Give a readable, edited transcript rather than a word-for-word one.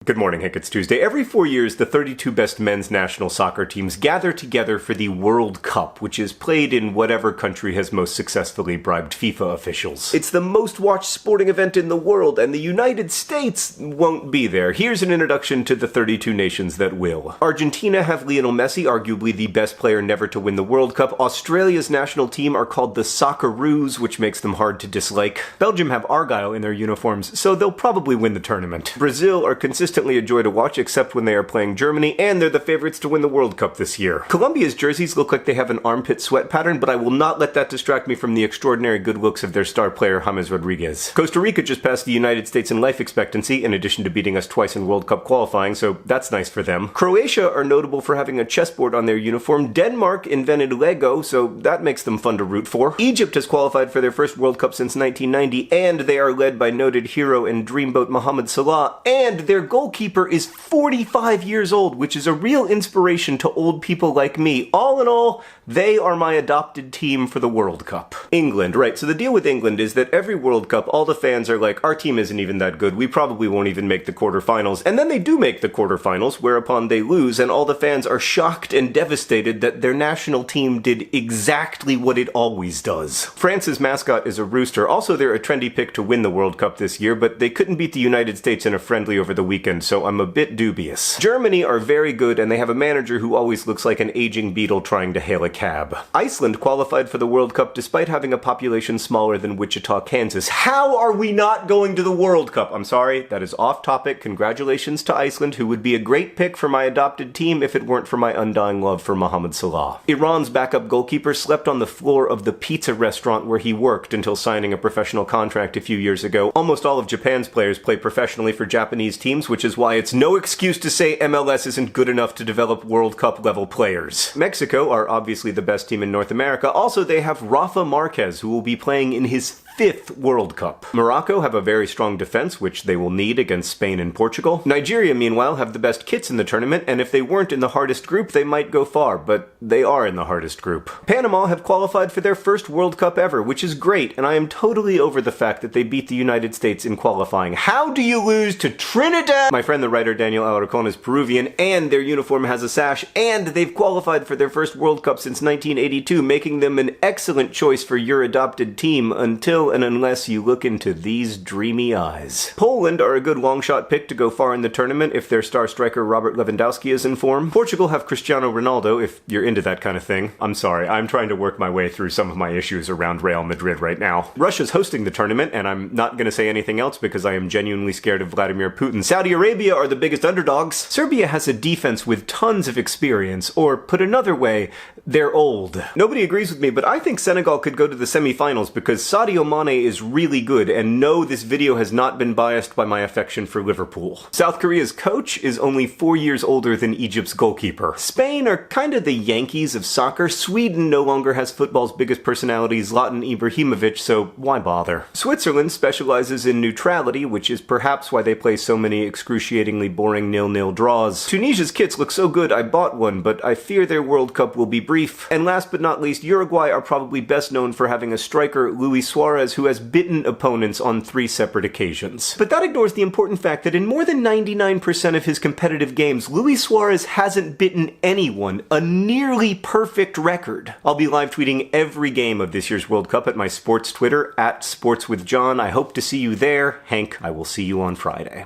Good morning, Hank. It's Tuesday. Every 4 years, the 32 best men's national soccer teams gather together for the World Cup, which is played in whatever country has most successfully bribed FIFA officials. It's the most watched sporting event in the world, and the United States won't be there. Here's an introduction to the 32 nations that will. Argentina have Lionel Messi, arguably the best player never to win the World Cup. Australia's national team are called the Socceroos, which makes them hard to dislike. Belgium have Argyle in their uniforms, so they'll probably win the tournament. Brazil are consistently a joy to watch, except when they are playing Germany, and they're the favorites to win the World Cup this year. Colombia's jerseys look like they have an armpit sweat pattern, but I will not let that distract me from the extraordinary good looks of their star player James Rodriguez. Costa Rica just passed the United States in life expectancy, in addition to beating us twice in World Cup qualifying, so that's nice for them. Croatia are notable for having a chessboard on their uniform. Denmark invented Lego, so that makes them fun to root for. Egypt has qualified for their first World Cup since 1990, and they are led by noted hero and dreamboat Mohamed Salah, and their goalkeeper is 45 years old, which is a real inspiration to old people like me. All in all, they are my adopted team for the World Cup. England, right, so the deal with England is that every World Cup, all the fans are like, our team isn't even that good, we probably won't even make the quarterfinals, and then they do make the quarterfinals, whereupon they lose, and all the fans are shocked and devastated that their national team did exactly what it always does. France's mascot is a rooster. Also, they're a trendy pick to win the World Cup this year, but they couldn't beat the United States in a friendly over the weekend, so I'm a bit dubious. Germany are very good, and they have a manager who always looks like an aging beetle trying to hail a cab. Iceland qualified for the World Cup despite having a population smaller than Wichita, Kansas. How are we not going to the World Cup? I'm sorry, that is off topic. Congratulations to Iceland, who would be a great pick for my adopted team if it weren't for my undying love for Mohamed Salah. Iran's backup goalkeeper slept on the floor of the pizza restaurant where he worked until signing a professional contract a few years ago. Almost all of Japan's players play professionally for Japanese teams, which is why it's no excuse to say MLS isn't good enough to develop World Cup level players. Mexico are obviously the best team in North America. Also, they have Rafa Marquez, who will be playing in his 5th World Cup. Morocco have a very strong defense, which they will need against Spain and Portugal. Nigeria, meanwhile, have the best kits in the tournament, and if they weren't in the hardest group, they might go far, but they are in the hardest group. Panama have qualified for their first World Cup ever, which is great, and I am totally over the fact that they beat the United States in qualifying. How do you lose to Trinidad? My friend the writer Daniel Alarcon is Peruvian, and their uniform has a sash, and they've qualified for their first World Cup since 1982, making them an excellent choice for your adopted team until and unless you look into these dreamy eyes. Poland are a good long-shot pick to go far in the tournament if their star striker Robert Lewandowski is in form. Portugal have Cristiano Ronaldo, if you're into that kind of thing. I'm sorry, I'm trying to work my way through some of my issues around Real Madrid right now. Russia's hosting the tournament, and I'm not going to say anything else because I am genuinely scared of Vladimir Putin. Saudi Arabia are the biggest underdogs. Serbia has a defense with tons of experience, or put another way, they're old. Nobody agrees with me, but I think Senegal could go to the semifinals because Sadio Mane is really good, and no, this video has not been biased by my affection for Liverpool. South Korea's coach is only 4 years older than Egypt's goalkeeper. Spain are kind of the Yankees of soccer. Sweden no longer has football's biggest personality, Zlatan Ibrahimovic, so why bother? Switzerland specializes in neutrality, which is perhaps why they play so many excruciatingly boring 0-0 draws. Tunisia's kits look so good I bought one, but I fear their World Cup will be brief. And last but not least, Uruguay are probably best known for having a striker, Luis Suarez, who has bitten opponents on 3 separate occasions. But that ignores the important fact that in more than 99% of his competitive games, Luis Suarez hasn't bitten anyone, a nearly perfect record. I'll be live tweeting every game of this year's World Cup at my sports Twitter, @SportsWithJohn. I hope to see you there. Hank, I will see you on Friday.